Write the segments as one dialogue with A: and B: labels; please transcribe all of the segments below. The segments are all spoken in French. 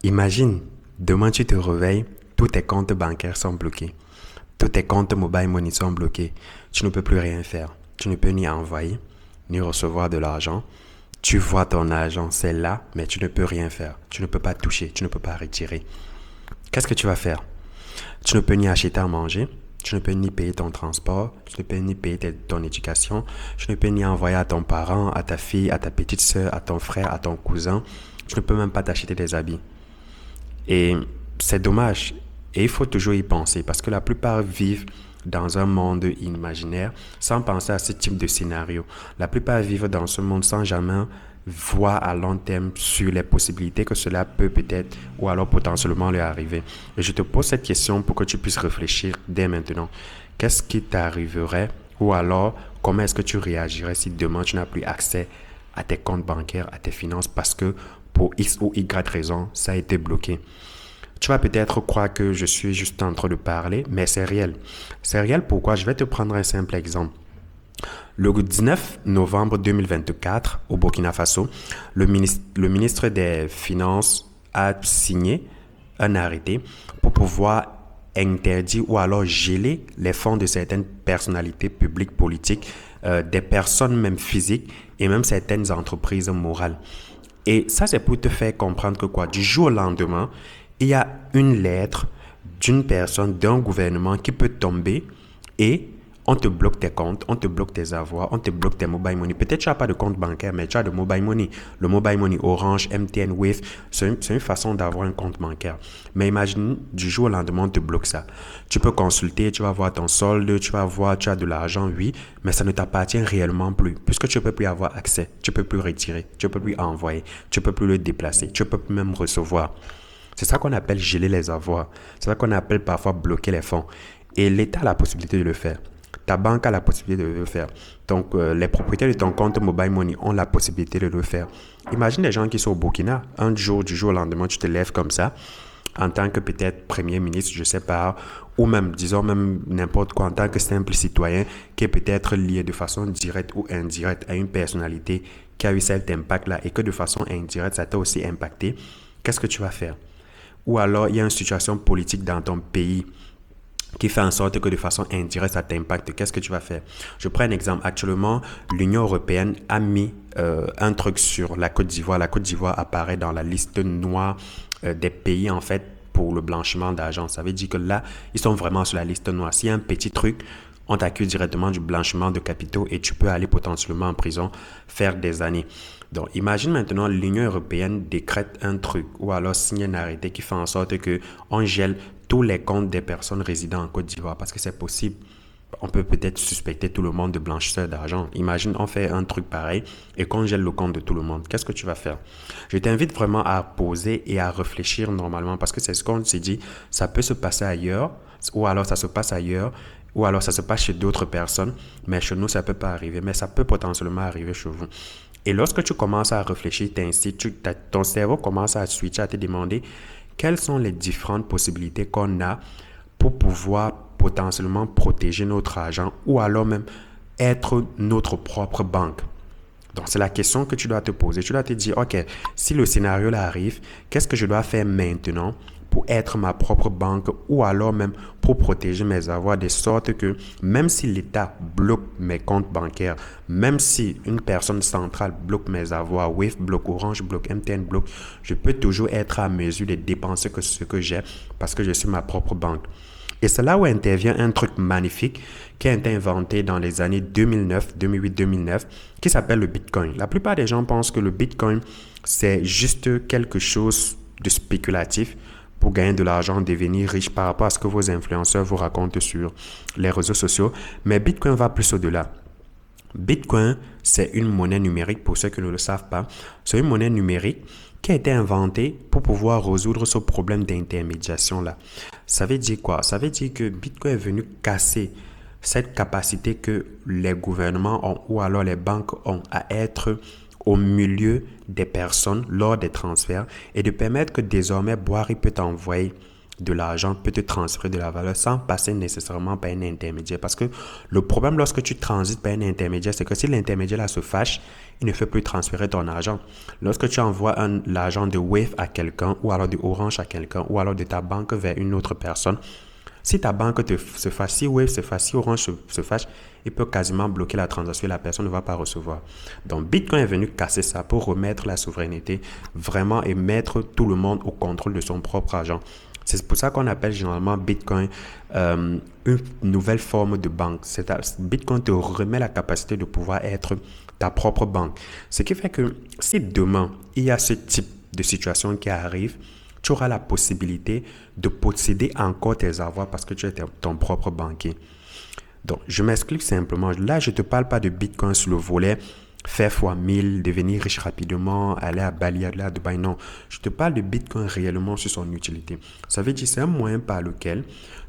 A: Imagine, demain tu te réveilles, tous tes comptes bancaires sont bloqués. Tous tes comptes mobile money sont bloqués. Tu ne peux plus rien faire. Tu ne peux ni envoyer, ni recevoir de l'argent. Tu vois ton argent, c'est là, mais tu ne peux rien faire. Tu ne peux pas toucher, tu ne peux pas retirer. Qu'est-ce que tu vas faire? Tu ne peux ni acheter à manger, tu ne peux ni payer ton transport, tu ne peux ni payer ton éducation, tu ne peux ni envoyer à ton parent, à ta fille, à ta petite soeur, à ton frère, à ton cousin. Tu ne peux même pas t'acheter des habits. Et c'est dommage. Et il faut toujours y penser parce que la plupart vivent dans un monde imaginaire sans penser à ce type de scénario. La plupart vivent dans ce monde sans jamais voir à long terme sur les possibilités que cela peut peut-être ou alors potentiellement leur arriver. Et je te pose cette question pour que tu puisses réfléchir dès maintenant. Qu'est-ce qui t'arriverait ou alors comment est-ce que tu réagirais si demain tu n'as plus accès à tes comptes bancaires, à tes finances parce que pour X ou Y raison, ça a été bloqué. Tu vas peut-être croire que je suis juste en train de parler, mais c'est réel. C'est réel pourquoi? Je vais te prendre un simple exemple. Le 19 novembre 2024, au Burkina Faso, le ministre des Finances a signé un arrêté pour pouvoir interdire ou alors geler les fonds de certaines personnalités publiques, politiques, des personnes même physiques et même certaines entreprises morales. Et ça, c'est pour te faire comprendre que quoi, du jour au lendemain, il y a une lettre d'une personne, d'un gouvernement qui peut tomber et on te bloque tes comptes, on te bloque tes avoirs, on te bloque tes mobile money. Peut-être tu n'as pas de compte bancaire, mais tu as de mobile money. Le mobile money Orange, MTN, Wave, c'est une façon d'avoir un compte bancaire. Mais imagine, du jour au lendemain, on te bloque ça. Tu peux consulter, tu vas voir ton solde, tu vas voir, tu as de l'argent, oui, mais ça ne t'appartient réellement plus, puisque tu ne peux plus avoir accès, tu ne peux plus retirer, tu ne peux plus envoyer, tu ne peux plus le déplacer, tu ne peux plus même recevoir. C'est ça qu'on appelle geler les avoirs. C'est ça qu'on appelle parfois bloquer les fonds. Et l'État a la possibilité de le faire. Ta banque a la possibilité de le faire. Donc, les propriétaires de ton compte mobile money ont la possibilité de le faire. Imagine les gens qui sont au Burkina. Un jour, du jour au lendemain, tu te lèves comme ça, en tant que peut-être premier ministre, je sais pas, ou même, disons même n'importe quoi, en tant que simple citoyen qui est peut-être lié de façon directe ou indirecte à une personnalité qui a eu cet impact-là et que de façon indirecte, ça t'a aussi impacté. Qu'est-ce que tu vas faire? Ou alors, il y a une situation politique dans ton pays qui fait en sorte que de façon indirecte, ça t'impacte. Qu'est-ce que tu vas faire? Je prends un exemple. Actuellement, l'Union européenne a mis un truc sur la Côte d'Ivoire. La Côte d'Ivoire apparaît dans la liste noire des pays, en fait, pour le blanchiment d'argent. Ça veut dire que là, ils sont vraiment sur la liste noire. S'il y a un petit truc, on t'accuse directement du blanchiment de capitaux et tu peux aller potentiellement en prison, faire des années. Donc, imagine maintenant l'Union européenne décrète un truc ou alors signe un arrêté qui fait en sorte que on gèle tous les comptes des personnes résidant en Côte d'Ivoire parce que c'est possible. On peut peut-être suspecter tout le monde de blanchisseur d'argent. Imagine, on fait un truc pareil et qu'on gèle le compte de tout le monde. Qu'est-ce que tu vas faire? Je t'invite vraiment à poser et à réfléchir normalement parce que c'est ce qu'on s'est dit. Ça peut se passer ailleurs ou alors ça se passe ailleurs ou alors ça se passe chez d'autres personnes. Mais chez nous, ça ne peut pas arriver. Mais ça peut potentiellement arriver chez vous. Et lorsque tu commences à réfléchir ainsi, ton cerveau commence à switcher, à te demander quelles sont les différentes possibilités qu'on a pour pouvoir potentiellement protéger notre argent ou alors même être notre propre banque. Donc, c'est la question que tu dois te poser. Tu dois te dire, OK, si le scénario là arrive, qu'est-ce que je dois faire maintenant pour être ma propre banque ou alors même pour protéger mes avoirs de sorte que même si l'État bloque mes comptes bancaires, même si une personne centrale bloque mes avoirs, Wave bloque, Orange bloque, MTN bloque, je peux toujours être à mesure de dépenser ce que j'ai parce que je suis ma propre banque. Et c'est là où intervient un truc magnifique qui a été inventé dans les années 2009, 2008, 2009, qui s'appelle le Bitcoin. La plupart des gens pensent que le Bitcoin, c'est juste quelque chose de spéculatif pour gagner de l'argent, devenir riche par rapport à ce que vos influenceurs vous racontent sur les réseaux sociaux. Mais Bitcoin va plus au-delà. Bitcoin, c'est une monnaie numérique, pour ceux qui ne le savent pas. C'est une monnaie numérique qui a été inventée pour pouvoir résoudre ce problème d'intermédiation-là. Ça veut dire quoi? Ça veut dire que Bitcoin est venu casser cette capacité que les gouvernements ont ou alors les banques ont à être au milieu des personnes lors des transferts et de permettre que désormais Boari peut envoyer de l'argent, peut te transférer de la valeur sans passer nécessairement par un intermédiaire. Parce que le problème lorsque tu transites par un intermédiaire, c'est que si l'intermédiaire là se fâche, il ne fait plus transférer ton argent. Lorsque tu envoies l'argent de Wave à quelqu'un, ou alors de Orange à quelqu'un, ou alors de ta banque vers une autre personne, si ta banque se fâche, si Wave se fâche, si Orange se fâche, il peut quasiment bloquer la transaction et la personne ne va pas recevoir. Donc Bitcoin est venu casser ça pour remettre la souveraineté vraiment et mettre tout le monde au contrôle de son propre argent. C'est pour ça qu'on appelle généralement Bitcoin une nouvelle forme de banque. Bitcoin te remet la capacité de pouvoir être ta propre banque. Ce qui fait que si demain, il y a ce type de situation qui arrive, tu auras la possibilité de posséder encore tes avoirs parce que tu es ton propre banquier. Donc, je m'explique simplement. Là, je ne te parle pas de Bitcoin sur le volet faire fois 1000, devenir riche rapidement, aller à Bali, aller à Dubaï. Non, je te parle de Bitcoin réellement sur son utilité. Ça veut dire que c'est un moyen par lequel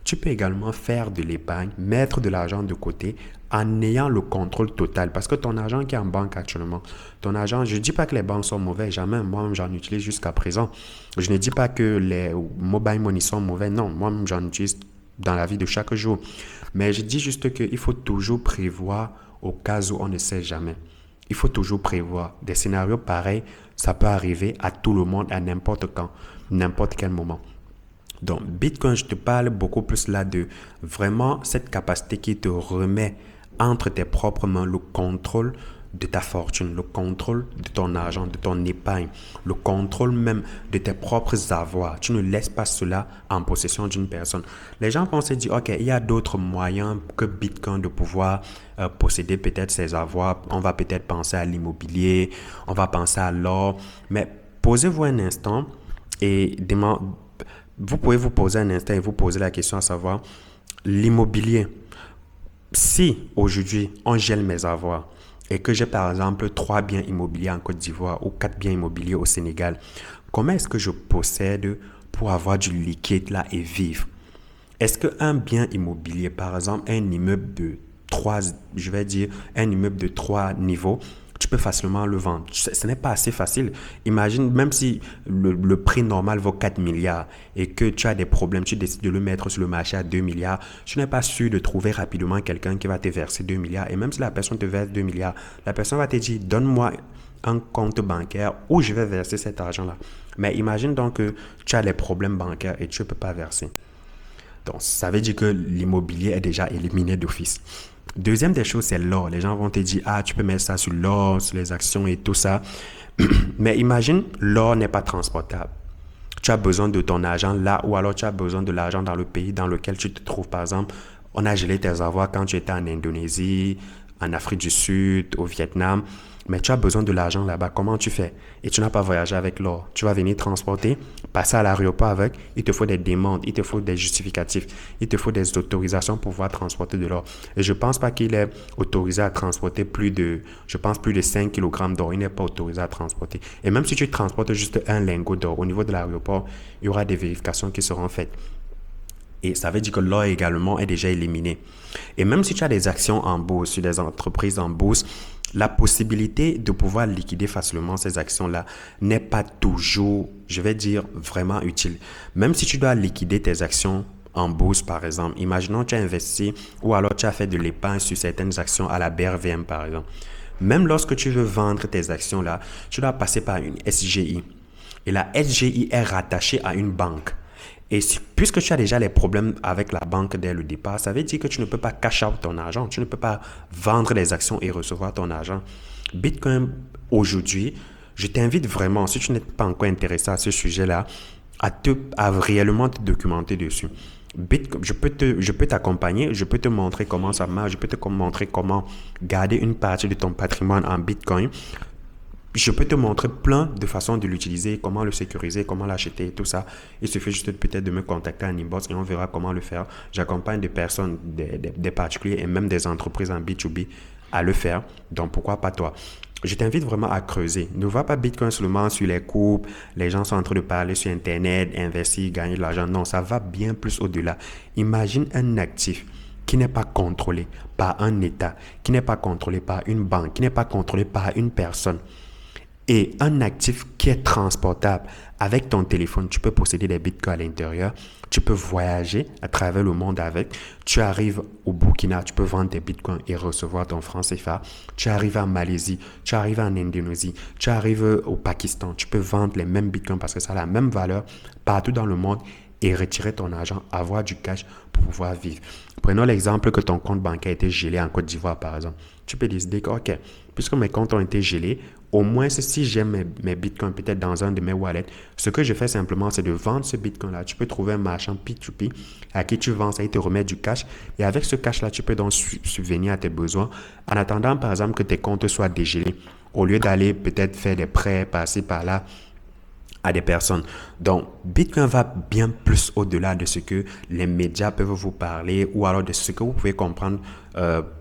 A: tu peux également faire de l'épargne, mettre de l'argent de côté en ayant le contrôle total. Parce que ton argent qui est en banque actuellement, ton argent, je ne dis pas que les banques sont mauvaises, jamais. Moi-même, j'en utilise jusqu'à présent. Je ne dis pas que les mobile money sont mauvais. Non, moi-même, j'en utilise dans la vie de chaque jour. Mais je dis juste qu'il faut toujours prévoir au cas où on ne sait jamais. Il faut toujours prévoir. Des scénarios pareils, ça peut arriver à tout le monde, à n'importe quand, n'importe quel moment. Donc, Bitcoin, je te parle beaucoup plus là de vraiment cette capacité qui te remet entre tes propres mains le contrôle de ta fortune, le contrôle de ton argent, de ton épargne, le contrôle même de tes propres avoirs. Tu ne laisses pas cela en possession d'une personne. Les gens vont se dire, OK, il y a d'autres moyens que Bitcoin de pouvoir posséder peut-être ses avoirs. On va peut-être penser à l'immobilier, on va penser à l'or. Mais posez-vous un instant et vous pouvez vous poser un instant et vous poser la question à savoir, l'immobilier, si aujourd'hui on gèle mes avoirs, et que j'ai par exemple 3 biens immobiliers en Côte d'Ivoire ou 4 biens immobiliers au Sénégal, comment est-ce que je possède pour avoir du liquide là et vivre? Est-ce qu'un bien immobilier, par exemple un immeuble de 3, je vais dire un immeuble de 3 niveaux, tu peux facilement le vendre. Ce n'est pas assez facile. Imagine, même si le prix normal vaut 4 milliards et que tu as des problèmes, tu décides de le mettre sur le marché à 2 milliards, tu n'es pas sûr de trouver rapidement quelqu'un qui va te verser 2 milliards. Et même si la personne te verse 2 milliards, la personne va te dire, donne-moi un compte bancaire où je vais verser cet argent-là. Mais imagine donc que tu as les problèmes bancaires et tu ne peux pas verser. Donc, ça veut dire que l'immobilier est déjà éliminé d'office. Deuxième des choses, c'est l'or. Les gens vont te dire, ah, tu peux mettre ça sur l'or, sur les actions et tout ça. Mais imagine, l'or n'est pas transportable. Tu as besoin de ton argent là, ou alors tu as besoin de l'argent dans le pays dans lequel tu te trouves. Par exemple, on a gelé tes avoirs quand tu étais en Indonésie, en Afrique du Sud, au Vietnam. Mais tu as besoin de l'argent là-bas. Comment tu fais? Et tu n'as pas voyagé avec l'or. Tu vas venir transporter, passer à l'aéroport avec. Il te faut des demandes, il te faut des justificatifs, il te faut des autorisations pour pouvoir transporter de l'or. Et je ne pense pas qu'il est autorisé à transporter plus de 5 kg d'or. Il n'est pas autorisé à transporter. Et même si tu transportes juste un lingot d'or au niveau de l'aéroport, il y aura des vérifications qui seront faites. Et ça veut dire que l'or également est déjà éliminé. Et même si tu as des actions en bourse, sur des entreprises en bourse, la possibilité de pouvoir liquider facilement ces actions-là n'est pas toujours, je vais dire, vraiment utile. Même si tu dois liquider tes actions en bourse, par exemple, imaginons que tu as investi ou alors tu as fait de l'épargne sur certaines actions à la BRVM, par exemple. Même lorsque tu veux vendre tes actions-là, tu dois passer par une SGI. Et la SGI est rattachée à une banque. Et puisque tu as déjà les problèmes avec la banque dès le départ, ça veut dire que tu ne peux pas cash out ton argent. Tu ne peux pas vendre les actions et recevoir ton argent. Bitcoin, aujourd'hui, je t'invite vraiment, si tu n'es pas encore intéressé à ce sujet-là, à réellement te documenter dessus. Bitcoin, je peux t'accompagner, je peux te montrer comment ça marche, je peux te montrer comment garder une partie de ton patrimoine en Bitcoin. Je peux te montrer plein de façons de l'utiliser, comment le sécuriser, comment l'acheter et tout ça. Il suffit juste peut-être de me contacter en inbox et on verra comment le faire. J'accompagne des personnes, des particuliers et même des entreprises en B2B à le faire. Donc, pourquoi pas toi? Je t'invite vraiment à creuser. Ne vois pas Bitcoin seulement sur les courbes. Les gens sont en train de parler sur Internet, investir, gagner de l'argent. Non, ça va bien plus au-delà. Imagine un actif qui n'est pas contrôlé par un État, qui n'est pas contrôlé par une banque, qui n'est pas contrôlé par une personne. et un actif qui est transportable. Avec ton téléphone, tu peux posséder des bitcoins à l'intérieur. Tu peux voyager à travers le monde avec. Tu arrives au Burkina, tu peux vendre tes bitcoins et recevoir ton franc CFA. Tu arrives en Malaisie, tu arrives en Indonésie, tu arrives au Pakistan. Tu peux vendre les mêmes bitcoins parce que ça a la même valeur partout dans le monde et retirer ton argent, avoir du cash pour pouvoir vivre. Prenons l'exemple que ton compte bancaire a été gelé en Côte d'Ivoire, par exemple. Tu peux décider que, OK, puisque mes comptes ont été gelés, au moins si j'ai mes bitcoins peut-être dans un de mes wallets, ce que je fais simplement, c'est de vendre ce bitcoin-là. Tu peux trouver un marchand P2P à qui tu vends ça, il te remet du cash. Et avec ce cash-là, tu peux donc subvenir à tes besoins. En attendant, par exemple, que tes comptes soient dégelés, au lieu d'aller peut-être faire des prêts, passer par là, à des personnes. Donc, Bitcoin va bien plus au-delà de ce que les médias peuvent vous parler ou alors de ce que vous pouvez comprendre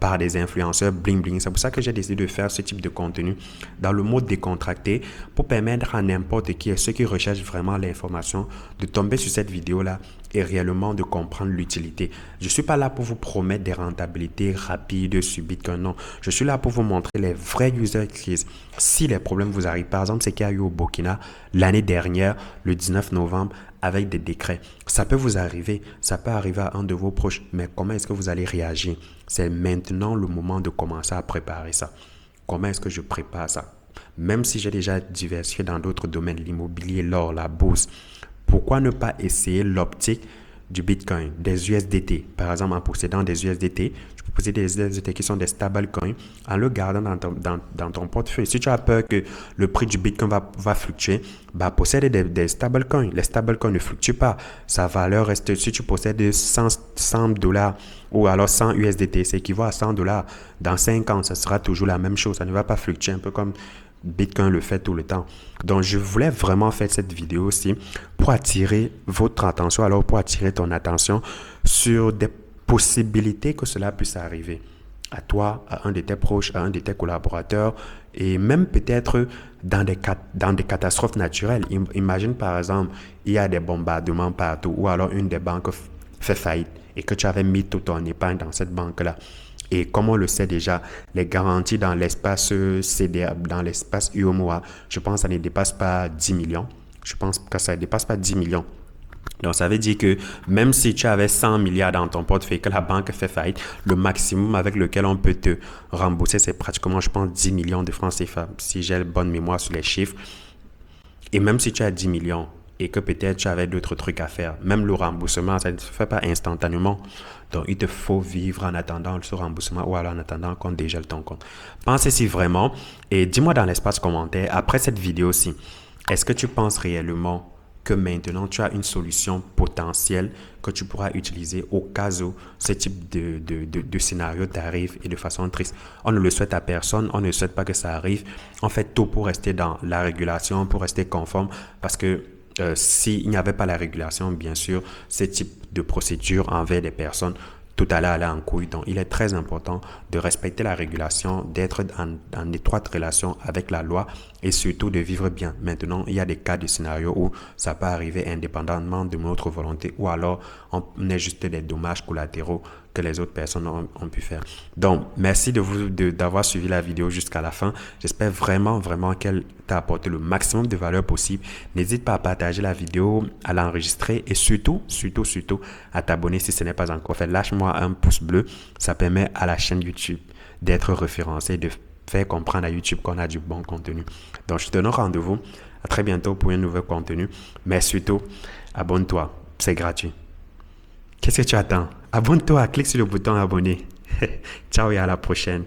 A: par des influenceurs bling bling. C'est pour ça que j'ai décidé de faire ce type de contenu dans le mode décontracté pour permettre à n'importe qui, à ceux qui recherchent vraiment l'information, de tomber sur cette vidéo-là et réellement de comprendre l'utilité. Je ne suis pas là pour vous promettre des rentabilités rapides sur Bitcoin, non. Je suis là pour vous montrer les vrais user cases. Si les problèmes vous arrivent, par exemple, c'est qu'il y a eu au Burkina l'année dernière, le 19 novembre, avec des décrets. Ça peut vous arriver, ça peut arriver à un de vos proches, mais comment est-ce que vous allez réagir? C'est maintenant le moment de commencer à préparer ça. Comment est-ce que je prépare ça? Même si j'ai déjà diversifié dans d'autres domaines, l'immobilier, l'or, la bourse, pourquoi ne pas essayer l'optique du Bitcoin, des USDT? Par exemple, en possédant des USDT, tu peux posséder des USDT qui sont des stablecoins en le gardant dans ton portefeuille. Si tu as peur que le prix du Bitcoin va fluctuer, possède des stablecoins. Les stablecoins ne fluctuent pas. Sa valeur reste, si tu possèdes 100 dollars ou alors 100 USDT, c'est équivaut à 100 dollars. Dans 5 ans, ça sera toujours la même chose. Ça ne va pas fluctuer, un peu comme Bitcoin le fait tout le temps. Donc, je voulais vraiment faire cette vidéo aussi pour attirer votre attention, alors pour attirer ton attention sur des possibilités que cela puisse arriver à toi, à un de tes proches, à un de tes collaborateurs et même peut-être dans des catastrophes naturelles. Imagine par exemple, il y a des bombardements partout ou alors une des banques fait faillite et que tu avais mis toute ton épargne dans cette banque-là. Et comme on le sait déjà, les garanties dans l'espace CDA, dans l'espace UEMOA, je pense que ça ne dépasse pas 10 millions. Je pense que ça ne dépasse pas 10 millions. Donc, ça veut dire que même si tu avais 100 milliards dans ton portefeuille, que la banque fait faillite, le maximum avec lequel on peut te rembourser, c'est pratiquement, je pense, 10 millions de francs CFA, si j'ai bonne mémoire sur les chiffres. Et même si tu as 10 millions, et que peut-être tu avais d'autres trucs à faire. Même le remboursement, ça ne se fait pas instantanément. Donc, il te faut vivre en attendant ce remboursement ou alors en attendant qu'on dégèle ton compte. Pensez-y vraiment et dis-moi dans l'espace commentaire, après cette vidéo-ci, est-ce que tu penses réellement que maintenant tu as une solution potentielle que tu pourras utiliser au cas où ce type de scénario t'arrive et de façon triste? On ne le souhaite à personne, on ne souhaite pas que ça arrive. On fait tout pour rester dans la régulation, pour rester conforme parce que s'il n'y avait pas la régulation, bien sûr, ce type de procédure envers des personnes, tout allait aller en couille. Donc, il est très important de respecter la régulation, d'être en étroite relation avec la loi et surtout de vivre bien. Maintenant, il y a des cas de scénario où ça peut arriver indépendamment de notre volonté ou alors on est juste des dommages collatéraux que les autres personnes ont pu faire. Donc, merci d'avoir suivi la vidéo jusqu'à la fin. J'espère vraiment qu'elle t'a apporté le maximum de valeur possible. N'hésite pas à partager la vidéo, à l'enregistrer et surtout, à t'abonner si ce n'est pas encore fait. Lâche-moi un pouce bleu. Ça permet à la chaîne YouTube d'être référencée, de faire comprendre à YouTube qu'on a du bon contenu. Donc, je te donne rendez-vous à très bientôt pour un nouveau contenu. Mais surtout, abonne-toi. C'est gratuit. Qu'est-ce que tu attends? Abonne-toi, clique sur le bouton abonner. Ciao et à la prochaine.